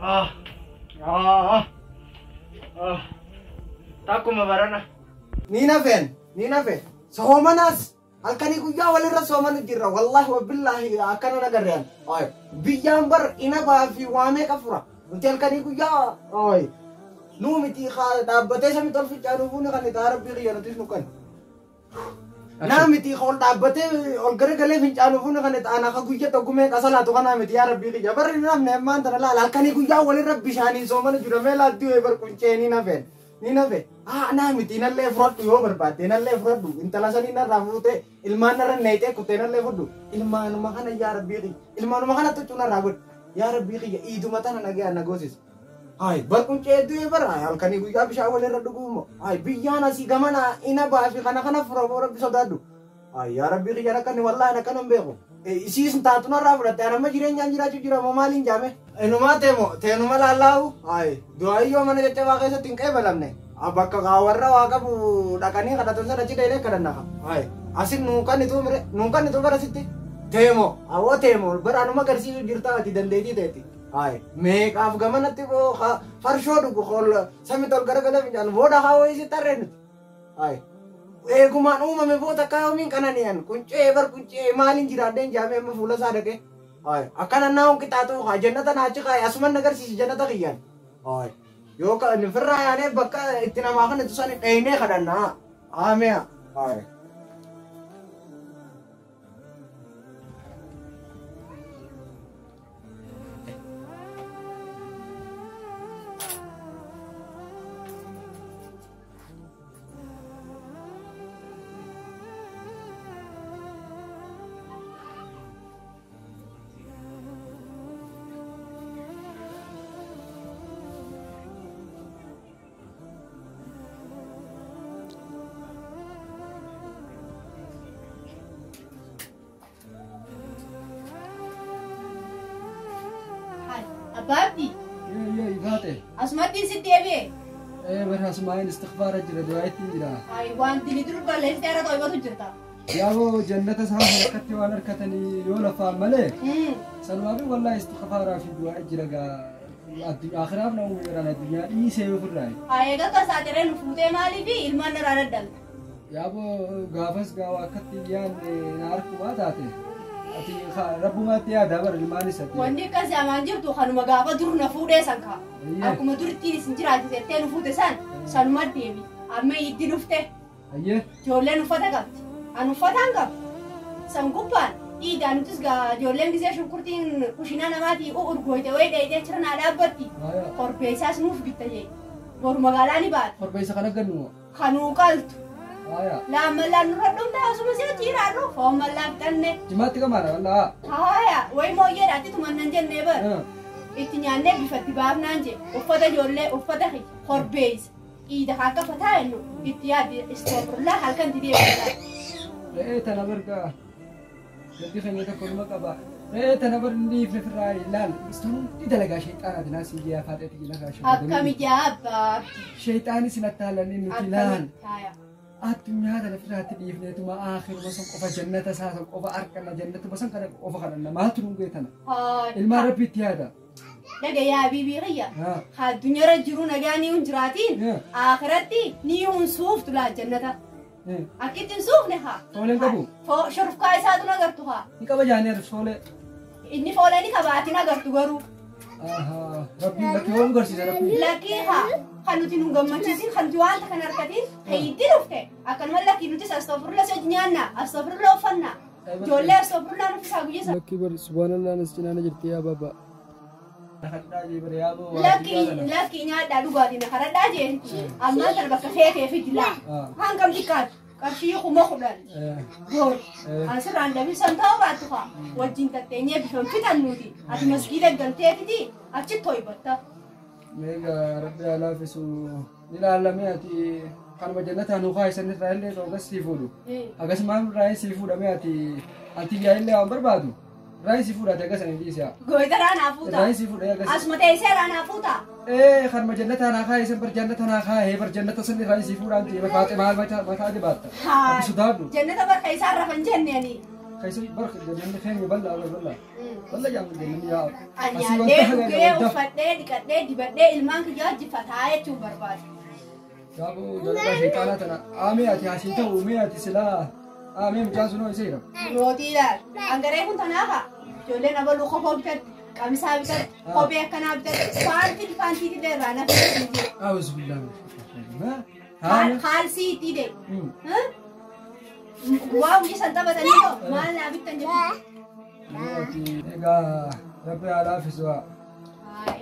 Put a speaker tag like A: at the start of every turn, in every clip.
A: Ah, ah, ah. Takuma barana.
B: Nina fen. Somanas. Halkani guyyaa walirra soomanu jirra. Wallahi wa billahi akkana nagarreen. Oy, biyyaan bar inabaa fi waamee qafura. Nuti halkani guyyaa oy. Nu miti dhaabbatee samii tolfi caalufuun kan itti rabbii xiyyaaratis nu kan. Naa miti ol dhaabbatee ol garagalee fincaalufuun kan itti aanaa guyyaa tokkumee qasalaatu kanaa miti yaa rabbii xiyya. Barri namni ammaan tana laala halkani guyyaa walirra bishaaniin soomanu jira mee laatti wayii bar quncee ni nafe. Naa miti nallee fudhadhu yoo barbaadde nallee fudhadhu intala sanii narraa fuutee ilmaan narra neeyitee kuttee nallee fudhu ilmaanuma kana yaa rabbii xiyya ilmaanuma kana tuccuu narraa godhu yaa rabbii xiyya iiduma tana nagayaan nagoosisa. Hai barkuncee du'e bara halkanii guyyaa bishaan walirra dhuguumo hai biyyaan asii gamana ina baafi kana fura rabbi sodaadhu hai yaa rabbii xiyya rakkanni wallaahi rakkan hin beeku isiis taatu narraa fudhatte anamma jireenyaan jiraachuu jira moo maaliin jaame enumaa teenuma laallaahu hai du'aayyoo mana caccabaa keessatti hin qeebalamne bakka warra waa qabu dhaqanii kadhatan sana achi dheedee kadhannafa hai asin nuunkannitu bara sitti teemo bara anuma agarsiisu jirtaa ati dandeetii teetti hai meeqaaf gamanatti farshoo dhugu qol samii tol garagalee fincaan booda haawoo isi tarree nuti hai eegumaan uumame boota akka yoomiin kananiyan quncee maaliin jiraadheen jaamee amma fuula isaa dhaqee hai akkana naawun qixaaxuu haa jannata naachi kaa'e asuman agarsiisi jannata kiyyaan hai yoo kan firraa yaanee bakka itti namaa kana tusan dheeynee kadhannaa aameya hai
C: Abdi.
D: Iya, ibate.
C: Asmati si TV.
D: Berhas main istighfar aja doa itu jira.
C: Ay, wanti ni turun kalau istirahat atau ibu cerita.
D: Ya wo jannat sama berkati walar katani yola fa male. Salwabi wallahi istighfar fi doa jira ga akhirat na umira dunia ini sewa furai.
C: Ay, ga kasateren fute mali bi ilman rana dal.
D: Ya wo gafas gawa katiyan narku wadate. Ati Rabbuma tiada bar ilmani sati.
C: Wandi kasi amanjir tu kan magafa dur na fude sanka. Aku madur tini sinjira ati tenu fude san maddebi. Amma iddi nufte.
D: Ayye.
C: Jolle nufata gabti. Anu fatan gab. Sangupan. Ida nutus ga jolle ngise shukurtin kushina namati o urgoite we de chirna dabbati. Korpesa snuf bittaye. Gor magalani bat.
D: Korpesa kana ganu.
C: Kanu kaltu.
D: La
C: malan rodum da asuma se tira ro fo malan kanne
D: jimati kamana wala
C: haya way mo yera ti tuman nanje neber itinyane bifati bab nanje ufada jolle ufada khi khorbez ida haka fata enu itiyadi istobrulla halkan didi wala
D: tanabarga jadi khanyata kulma kaba tanabar ndi fi frai lal istun idalaga shaytan adna siya fatati ilaga
C: akami jaba
D: shaytani sinatalani nutilan
C: haya
D: الدنيا هذا الفرات اللي يفنيت ما آخر وصل قف جنة أساسا قف أركنا جنة بس كان قف خلنا ما ترون قيتنا المرة بيتي هذا
C: لقى يا بيبي غيا هاد الدنيا رجلون أجاني ونجراتين آخرتي نيون سوف تلا جنة أكيد نسوف نها
D: فولين كابو
C: شرف كايسات نقرتها
D: نكابا جاني رسولة
C: إني فولاني كباتي نقرتو قرو
D: ربي لك يوم قرسي ربي
C: لكيها خلوتي نغمتيسين خلوان تكن أركتين هيدي لفته أكن ملكي نوتي أستغفر الله سجنانا أستغفر الله فنا جولة أستغفر الله نفسه أقول
D: لكي بر سبحان الله نسجنانا جرتي يا بابا
C: لكي نيا دالو غادينا خردا جين أما تربك خير في دلا هانكم ديكات كشيء خم خبران غور أنسر عند بيل سنتاو باتوها وجين تتنيه بفهم في تنودي أتمسكيلة جنتي تدي أشي توي بتا
D: ميجا ربي على فيسو إلى علمياتي كانوا بجنة نوخا يسنت رايلة روغس سيفودو أغاس ما راي سيفود أمياتي أنتي جايلة أمبر بادو راي سيفود أتاكا سنتيسيا
C: غويدا رانا فوتا
D: راي سيفود أتاكا
C: أسمتي رانا فوتا
D: خان بجنة ناخا يسن برجنة ناخا هي برجنة سنت راي سيفود أنتي بفاتي مال ما تاجي باتا أبي سودادو
C: جنة بركيسار رفن جنة يعني
D: كيسي برك جنة خير يبلع ولا بلع والله يا مدين يا
C: Ani adee dhugee uffadhee dhiqadhee dibadhee ilmaan kiyyaa hojjefataa jechuun barbaada.
D: يا ابو جلبه شيطانات انا امي هاسيته ومي سلا امي مجازنو يصير
C: Rootiidhaan hangaree kun tanaafa ijoolleen abaluu kofoo bitan qamisaa bitan kophee akkanaa bitan faantii illee irraa nafa
D: اعوذ بالله من الشيطان الرجيم
C: kaalsii itti de waa hojii san taphatanii hoo maal naa bittan jedhu
D: ايغا ربي على فسوا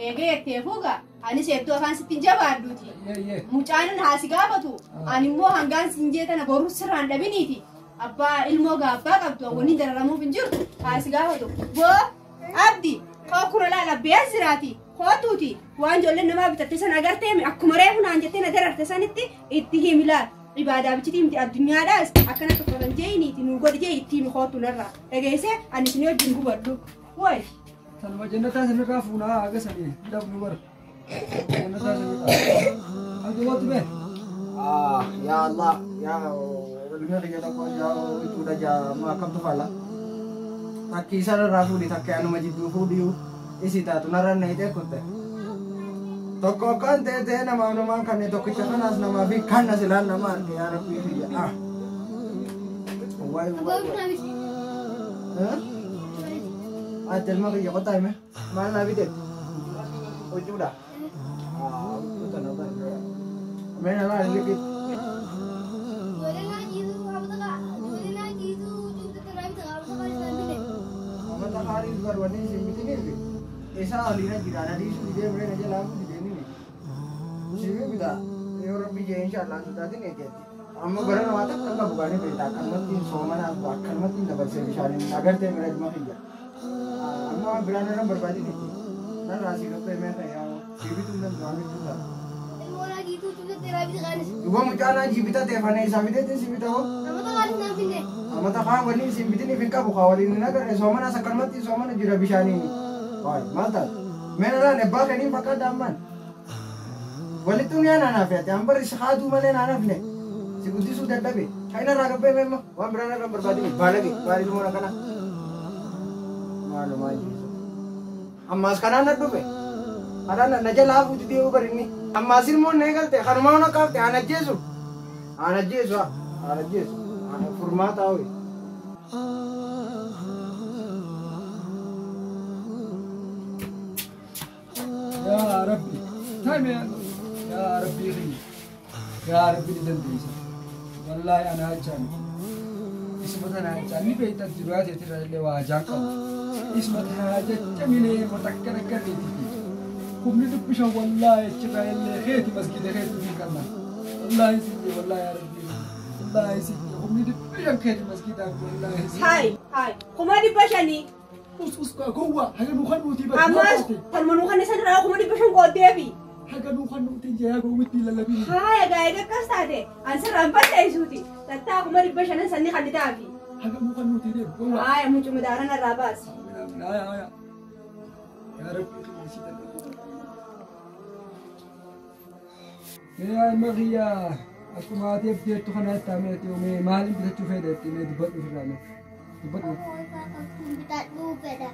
C: eegee ettee fuuga anis hedduu afaan sittiin jabaadduuti mucaanin haasi gaafatu ani immoo hangaan sinjee tana boruu sirraan dhabiniiti abbaa ilmoo gaabbaa qabdu waliin dararamuuf hin jirtu haasi gaafatu boo abdi koo kura laala bees jiraati kootuuti waan ijoolleen namaa bitatte san agartee akkuma reefu naan jettee na dararte sanitti itti himilaal ibaadaa bichitii miti addunyaadhaas akkana tokkotan jeeniiti nu godhi jee itti himi kootu narraa dhageessee ani isin wajjin gubadhu woy
D: سلمى جنتها سنرا فونا اغسني دب نور جنتها سنرا هذا وقت به
B: يا الله يا الملك يا الله يا itu dah jam makam tu pala taki sana rafu di taki anu majid du fudiu isi ta tunaran nahi te kutte toko kan te nama kan ne toko chakanas nama bi kan nasilan nama ya rabbi ya wai Ada mah kerja kota ya, mana nabi deh? Oh sudah. Itu tanah baru. Mana lah lagi?
E: Boleh ngaji tu, apa tak? Boleh ngaji tu, tu terakhir tak apa tak nabi deh.
B: Apa tak hari baru ni sih ni? Esa alina jirana di sini dia boleh aja lagu di sini ni. Sini kita, ini orang bijak insyaallah sudah ni ni. Amma barang awak tak kan bukan ni berita kan mati somana akan mati dapat sebesar ini. Agar dia mereka mahu amma berana orang berbadi ni. Nah rasi kita mereka yang jibi tu dan suami tu lah.
E: Ilmu lagi tu terakhir tak ada.
B: Dua macam na jibi tu teh fana isami tu jibi tu.
E: Apa tak ada nabi deh.
B: Amma tak faham wali jibi tu ni fikir bukan ni nak kerana somana sakar mati somana jura bisani. Oh, mantap. Mereka nebak ni pakai daman. Wali tu ni anak nafas. Yang berisahadu mana anak ni. Sekutu sudah tapi. Kaina raga pe memang. Wan berana orang berbadi. Balagi. Bari lu mana kana. Malu maju. Amma sekarang nak tu pe. Ada nak najal aku tu dia ubar ini. Amma sih mau negal teh. Kalau mau nak kau teh anak Yesus. Anak Yesus. Anak Yesus. Anak kurma tahu.
D: يا ربي تايم يا ربي غني يا ربي تدريس والله انا هجان اسمه انا هجان بيت الدروات ترى اللي واجاك اسمه حاجه جميله متكر كريتي كم ندبش والله ترى اللي خيتي مسجد خيتي في كلام والله يسيدي والله يا ربي والله يسيدي كم ندبش خيتي مسجد والله يسيدي
C: هاي كما دي بشاني
D: بس قوه حاجه مخنوتي بس
C: amas talmanu kan isa dira kuma di bashan ko debi
D: حاجه مخنوتي جاي قومي للبي
C: haya ga kasade an sarran bata isuti tatta kuma di bashan sanni kan dabi
D: حاجه مخنوتي دي قوه
C: haya mun cuma darana rabas
D: يا رب يا مغيا aku mati abdi tu kan ada mati umi malim bisa cuci deh ini dibuat di sana dibuat
E: Aku tak lupa dah.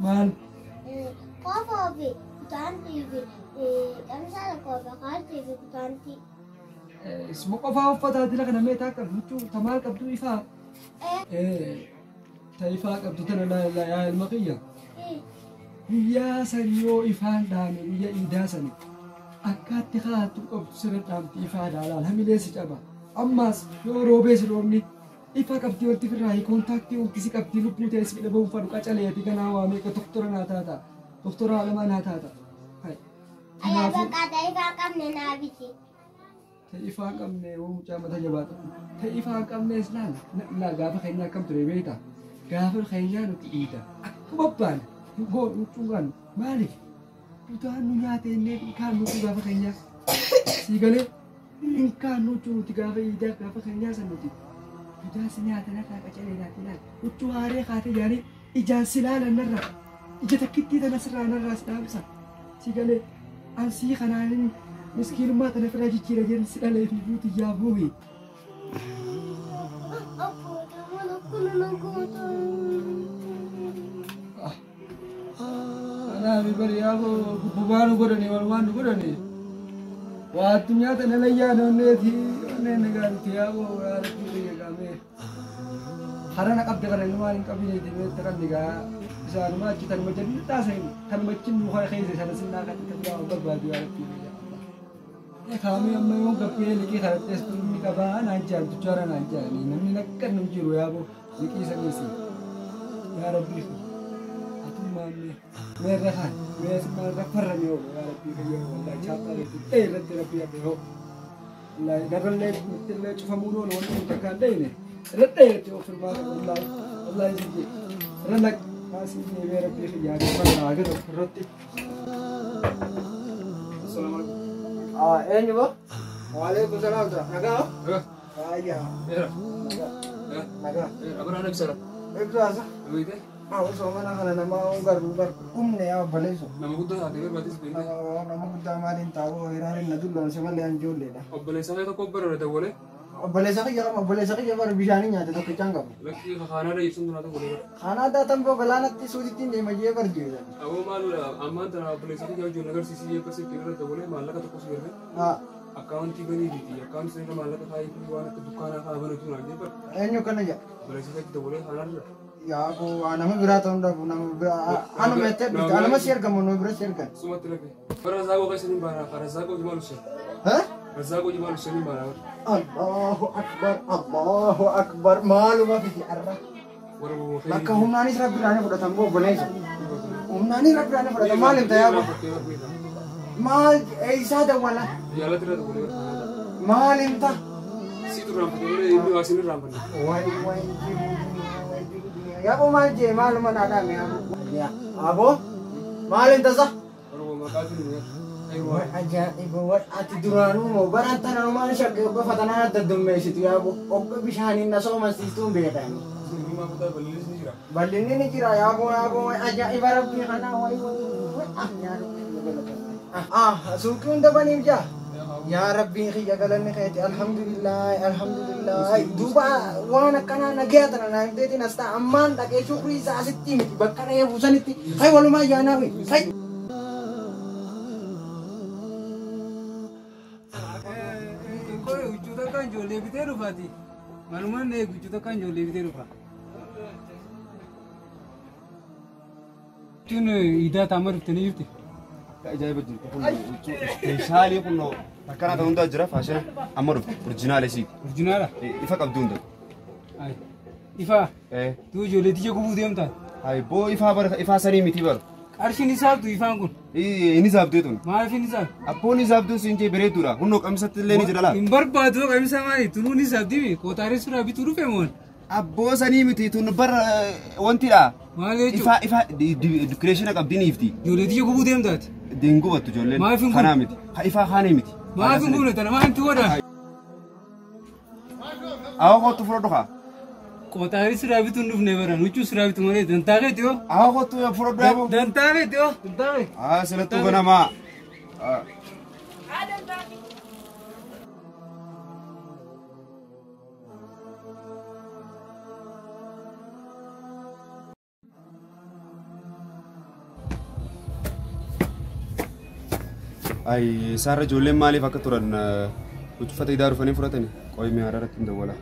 D: mal
E: Kau apa? Tanti. Kami salah kau bakal TV tanti.
D: semua kau faham apa tadi lah kena meta kan lucu tamal kabdu ifa taifa kabdu tanah la ya mغيا ويا سنيو إفان داني ويا إيداسني أكاد تخاطب أب سرت أم إفان على هم ليس جابا أماس يو روبيس رومني إفا كابتي ورتي في الرأي كونتاكتي وكسي كابتي لبني تيسبي لبوم فاروق أجلي تيجانا وامي كدكتورة ناتاتا دكتورة على ما ناتاتا هاي
E: Ayah berkata Ifa kamu nabi sih.
D: إفا كم نه وجامع تجابات إفا كم نه إسلام لا غافر خينا كم تريبيتا غافر خينا نتيجة أكبر Go utungan balik. Putahan nunya tene ikan nutu gafa kanya. Sigale ikan nutu tiga ida gafa kanya sanuti. Putahan senya tena ka cale na. Utu are khate jari ijan silala narra. Ijata kitti tana sarana ras damsa. Sigale an si khanan miskin ma tana fraji kira jari silala ibuti jabuhi.
E: Aku tak mau nunggu.
D: Ah bibari yabo bubanu godani walmanu godani waatunya tanalaya nonne thi onne nagar thiyabo yar kiri game harana qabde kana nuwan qabine dibe takan diga isaan ma kitan majid tasay kan macin muhay khayze sana sinna kan tabya barbadi yar kiri ya kami amma yung gappe liki khates pumi ka ba na jan tuchara na jan ni namni nakkan numjiro yabo liki sanisi ya rabbi मेरे हाँ मैं रफर रही हूँ यार पी गई हूँ लाइक छाता रहती तेरे तेरे पिया पे हो लाइक डबल ले तेरे चुफा मुनो लो नहीं जगह दे ने रहते हैं जो फिर बात लाइक लाइक जी रनक मासी ने मेरे पे यार पर आगे तो रोती अस्सलाम वालेकुम
B: Eenyu bo? Waalaikum salaam tura. Nagaa? Ayya. Nagaa.
D: abra anak sara
B: Ektu asa?
D: wite
B: Usoo mana kana nama gar kumne yaa baleesu.
D: nama gudda ade batis be
B: Nama guddaa maaliin taa'u hiraarin na dulloon si malee an ijoolleedha.
D: obboleessa kee tokko obboleessa dawwale
B: Obboleessa kiyya bara bishaanii nyaate tokkichaan qabu.
D: lakkii kakaanaa ibsuun tunaa tokko leera
B: Kanaa daatan boo galaanatti suutittiin deema jee barjeeda.
D: awoo maal ammaan tana obboleessa kee wajjin agarsiisii eebbasii kennerra dawwale maallaqa tokko si erge akkaawuntii banii biti akkaawuntii sanirra maallaqa kaayii waan akka dukkaanaa kaa banatu naan jee bara
B: Eenyu kana jedha.
D: obboleessa keetti dawwale kanaarra
B: Yaa koo nama biraa ta'uu dhabu nama biraa anuma itti bitti anuma si ergamu nama bira si ergan.
D: sumatti lakke bara razaaqoo keessaniin baanaa ka razaaqoo jimaa lushan razaaqoo jimaa lushaniin baanaa
B: Allahu akbar maaluma fi arra.
D: warra boboofee
B: Bakka humnaanis rabbiidhaan fudhatan boo obboleessa. Humnaanis rabbiidhaan fudhatan maal hin ta'aa boo? Maal eeysaa dawwala?
D: yaalatti irra dawwale
B: Maal hin ta'a?
D: sii duraan fatee inni waa sinirraa fanne
B: Way yaa boo maal jee maaluma naadhaan yaa aboo maal hin tasa?
D: warra boboofaatiin
B: Way ajaa'iba way ati duraanuu moo baraan tana numaan shakkee obba fatanaa adda dummeessitu yaa boo obba bishaaniin na soomasiistuun beekani. Bal'inni ni jira yaa boo way ajaa'iba rabbii kanaa way suuqii hunda baniif jaa. Yaa rabbii kiyya galanni keeti alhamdulillah duuba waan akkanaa nagaya tana naa himteetiin as ta'a ammaan dhaqee shukrii isaa asitti miti bakka dhahee buusanitti hay walumaa yaanaa fi hay.
D: Hujjuu takkaan ijoollee bitee dhufaati. Malumaan hujjuu takkaan ijoollee bitee dhufa. Jechuun idaa taama dhuftanii jirti.
F: Ajaa'iba jirtu kun meeshaalee kun akkana ta'uu hundaa jira faashina amma dhuftu orjinaala isii
D: Orjinaala?
F: ifa qabdu hunda.
D: Ifaa? Tuu ijoollee tiyya gubuu deemtaa?
F: Boo ifaa sanii miti bara.
D: Qarshiin isaabtu ifaan kun?
F: Inni saabdee tun.
D: Maaliif inni isaabdu?
F: Appoon isaabduu siin jee bareeduudha. Hunnoo qamisatti illee ni jedhala.
D: Hin barbaadu qamisa maali? Tunuun isaabdimi kootaalee suuraa bituu dhufe moon?
F: Abboo sanii miti tun bara wantidha.
D: Maal jechuudha?
F: Ifa dikireeshina qabdi ni ifti.
D: Ijoollee tiyya gubuu deemtaati?
F: Deengubattu ijoolleen.
D: Maaliif hin
F: Kanaa miti. Ifaa kaanii miti.
D: Maaliif hin guune tana maal itti godhaa?
F: Awwa kottu fudhadhu haa.
D: Kootaalee suuraa bituun dhufne baran huccuu suuraa bituu malee dantaageeti yoo?
F: Awwa kottu fudhadhu yaaboo.
D: Dantaageeti yoo? Dantaage?
F: Silattuu ganamaa. Saarra ijoolleen maaliif akka turan uffata idaa dhufanii fudhatani qoyimee hararatti hin dawwala.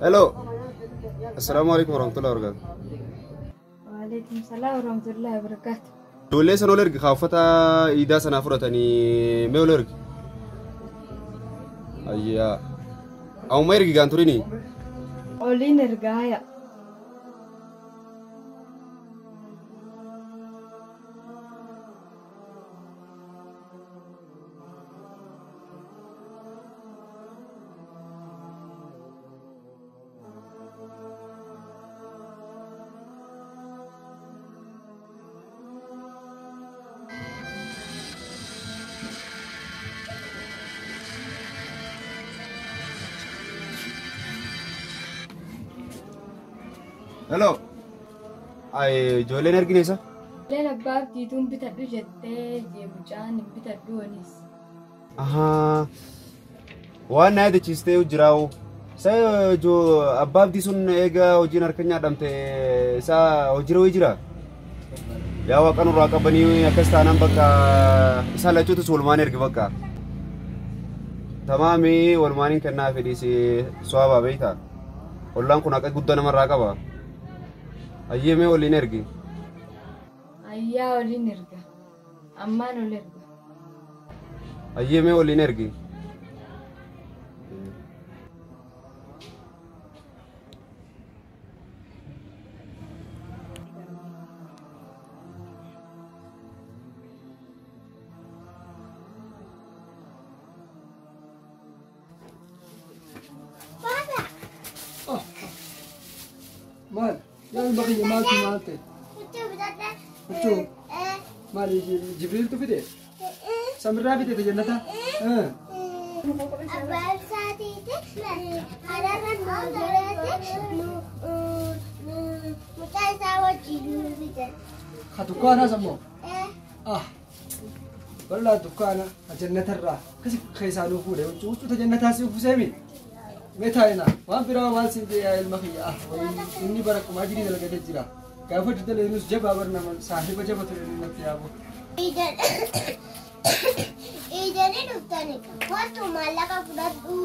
F: Hello. Assalamualaikum warahmatullahi wabarakatuh.
E: Waalaikumsalam warahmatullahi wabarakatuh.
F: Ijoollee sana ol ergi uffata idaa sanaa fudhatanii mee ol ergi. Ayyaa. Ammuma ergi gaan turini.
E: Oliin ergaaya.
F: hello ay ijoolleen arginesa
E: Leen abbaaf diituun bitadhu jettee mucaan hin bitadhu wanis.
F: aha waan na yaadachiistee jiraa'u sa jo abbaaf diisuun eega hojiin harka nyaadhamte isa hojii jira yaa waaqan irraa qabanii akkas taanaan bakka isa lachuutus walumaan ergi bakka tamaami walumaaniin kennaa fedhiisi so'aabaa beeyta ollaan kun akka guddaa namarraa qaba ayyemee waliin ergi
E: Ayyaa waliin erga. Ammaan ol erga.
F: ayyemee waliin ergi
D: مال يا البقية مالتي مالتي شو مال جبريل تفيدي سمرة فيدي تجنتها
E: Abbaaf saatiitti hararra mucaa isaa wajjin bite.
D: خدكانا سمو والله دكانا الجنة الرا كسي خيسانو فوده وشو تجنتها سيف سامي متى هنا ما بيرا ما سيدي يا المخيا إني بركو ما جري لك تجرا كيف تدل إنه جب أبرنا من صاحب جب ترى نتيابو
E: Ijoollee dhuftanii kootu maallaqa fudhadhu.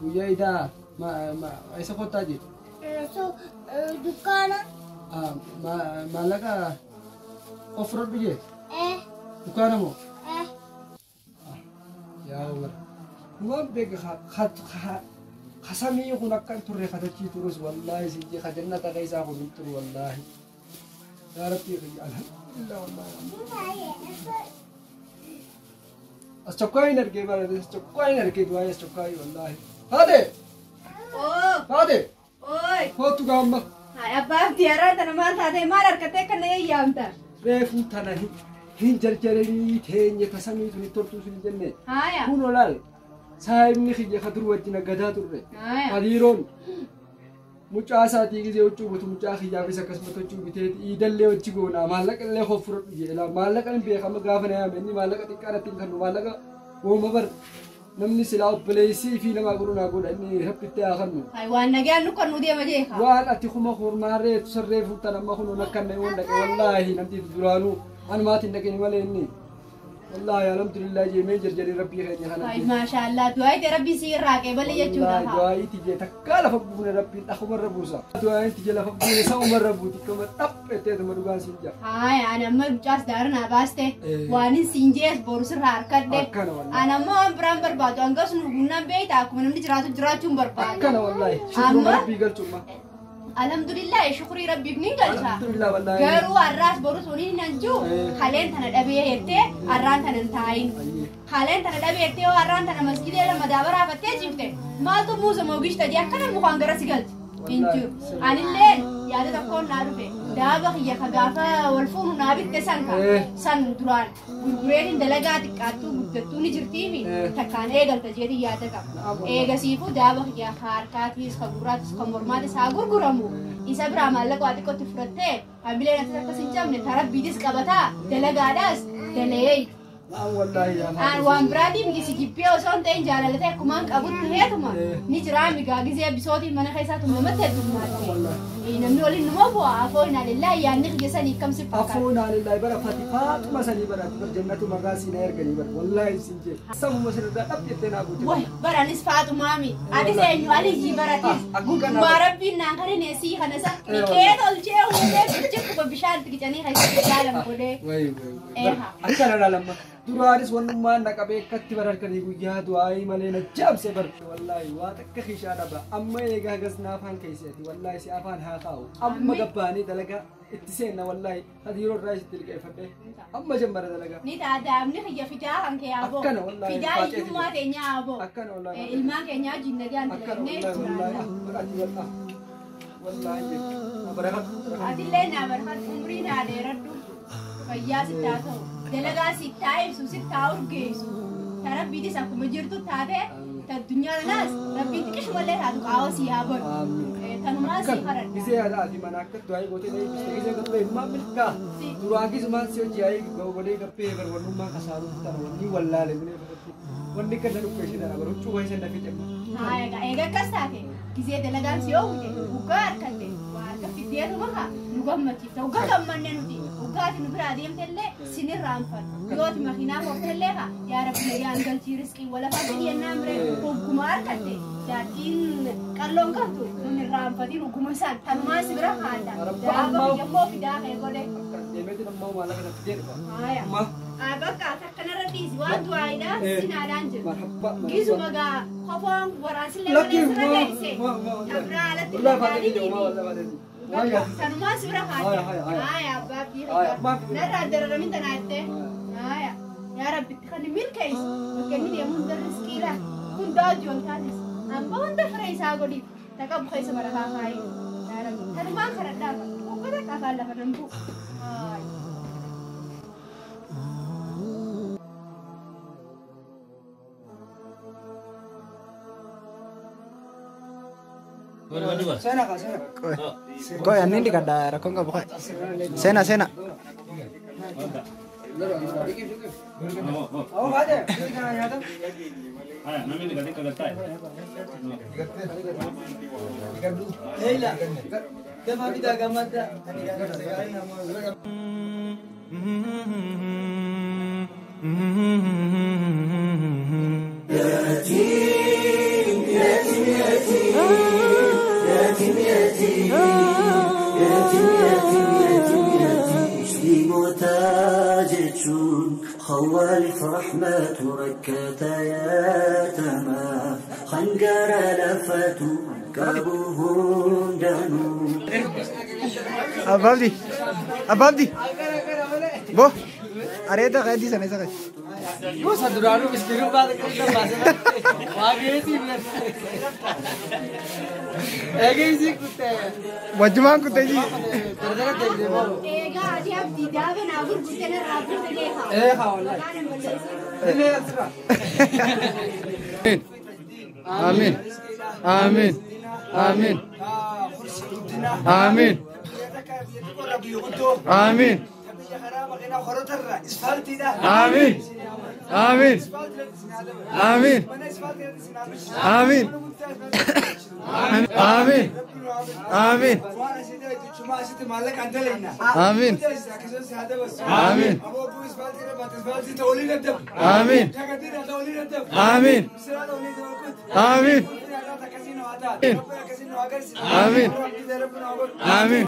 D: Guyyaa idaa isa kottaa jiru.
E: Dukkaana.
D: Maallaqa of fudhadhu jee. Dukkaana moo? Yaa wara. Waan beeka خسامي يكون أكثر ترى خدتي تروس والله سيدي خدنا تغيسا خدنا ترى والله يا ربي الحمد لله والله أشوكاي نركي بارد أشوكاي نركي دواي أشوكاي والله هذا هذا هو تقام
C: هاي أباب ديارة تنمان هذا ما ركتة كنا يامتا
D: ريفو تناهي هين جرجرني تين يتسامي تني تورتو سني جنة
C: هاي
D: كونو لال سايبني خيجي خدرو وجنا غدا توري هذيرون mucaasaati gizee wachuu butu mucaa xiyyaafis akkasuma tochuu bitee iidallee wajji goona maallaqa illee hoffuradhu jedha maallaqa hin beekama gaafa na yaame inni maallaqa xiqqaadhatti hin kennu maallaqa wooma bar namni silaa obboleessii fi namaa godhu naa godha inni rabbitti haa kennu.
C: waan nagaan nu kennu deema jeeqa.
D: waan ati kuma hormaarree sarree fuutan amma kun nakkanne waan dhaqe wallaahi namti duraanuu an maatiin dhaqeni malee inni. والله الحمد لله جميل جرجري ربي خير هلا
C: ما شاء الله دعاء ربي سير راكب بل يجونا
D: دعاء تيجي تكال فبون ربي أخو مرة بوسا دعاء تيجي لفبون سام مرة بوتي كم تب تيجي تمرقان سينجا
C: هاي أنا ما بجاس دارنا باسته وانين سينجيس بورس راركد ده أنا ما برام برباد أنقص نقولنا بيت أكو من جراتهم برباد
D: كنا والله شكرا ربي قال ثم
C: الحمد لله شكري ربي بنين قالها
D: الحمد لله والله
C: قالوا الراس بورس ونين ننجو خلين تنا الأبيه يرتي الران تنا نتاين خلين تنا الأبيه يرتي والران تنا مسجد لما دابرها فتيجي فته ما تبوز موجش تجي أكنا مخانجرة سجلت إنتو عن الليل يا ده تكون نعرفه دابا هي خجافة والفون نابت كسانكا سان دران ويقولين دلقات كاتو بتوني جرتيمي تكان إيجال تجري يا تكا إيجا سيفو دابا هي خاركاتيس خبرات خمرمات ساغور غرامو إسابرا مالك واتي كنت فرته أبيله نتذكر سنجام نتعرف بيدس كبتا دلقاداس دلقي
D: والله يا
C: وان برادي مجي سجيبيه وصون تين جالا لته كمان كابوت هيتما نجرا ميجا جزء بسوتي من خيسات ما متهدم مالك إن نقول إنه ما هو عفونا لله يعني خجسني كم سبعة
D: عفونا لله برا فاتفات ما سني برا برجنة مغاسي نير كني برا والله سنجي سمو مسر ده أبيتنا أبو
C: واه برا نسفات مامي أدي زين علي جي برا تيس ما ربي نانكري نسي خنسا كيد ألشة وده بتشوف ببشار تكجاني خيسات كلام كده
D: وي أكثر لما duraanis wannummaan naqabee akkatti bararkanii guyyaa du'aayii malee na jaamse barte wallaahi waa takka kishaa dhaba amma eegaa gasnaa afaan keessatti wallaahi si afaan haa kaa'u amma gabbaanii dalagaa itti seenna wallaahi ati yeroo irraa isitti liqeeffadhe amma jammara dalagaa.
C: Ni taataamni xiyya fidaa kan kee aboo fidaa iyyummaa keenyaa aboo ilmaan keenyaa jinnagee antilannee atillee naa barbaadu umrii naa dheeradhu fayyaa sittaa ta'u. دلقا ستة يسوع ستة أورجيسو ترى بيدي سكوب جرتو تاته الدنيا الناس ربي تكش ولا هذا قاوسي يا بول تنماسي خرج
D: بيسي هذا أدي مناك تدعي قوتي لي بيسي كتبه ما ملكا تراكي زمان سيو جاي قولي كبه كرونو ما كسارو تروني ولا لمني وني كذا لوكيشن أنا بروح شو هاي سنة في جمع
C: هاي إيجا كساكي كيسي دلنا سيو وكار كده وارك في دير وها نقمتي توقع كم من نودي وقعد نبرة ديم تلة سنين رامفر يوت مخينا وقتلها يا رب يا أنجل تيرسكي ولا فادي النمر وكمار كده لكن كلون كتو من رامفدي وكمسان تنماس برا هذا دابا يمو في ده هيقوله
D: ديمتي نمو مالا كنا تجير
C: هايا
D: ما
C: أبغى كنا رديس وادو عيدا سنا لانجل
D: مرحبا
C: جيزو مجا خفون وراسل
D: لكن
C: لنا
D: ما
C: تبرع على
D: ولا فادي جو ما ولا فادي
C: تنماس برا هذا هايا بابي نرى درر من تناته هايا يا رب تخلي من كيس وكني يا مدرس كيلا كن داجو الكالس أما وانت فريس أقولي تكاب خيس مرها هاي يا رب تنما خردا وكذا كفالا فنبو هاي
D: سنة سنة
B: Kau yang ini kan daerah kau nggak buka. Sena.
D: أو هذا كنا هذا هاي لا ده ما بيدا جماد ده
G: خوالف رحمة ركتا يا تمام خنقر لفت كابوهم دانو
B: Ababdi. Bo. Areda kayak di sana sana.
D: Bos satu ranu miskirin banget kita bahasa. Wage sih bener. Ege sih kutte.
B: Wajman ku teji.
D: Terus dek deh baru.
C: إيجا أدي أبدي دابا نقول بتنا رابط تجيها
D: Eh والله. Ini asra.
B: Amin. Amin. Amin. Amin. Amin. Amin. Amin. Amin. Amin. Amin. Amin. Amin. Amin. Amin. Amin. Amin. Amin. Amin.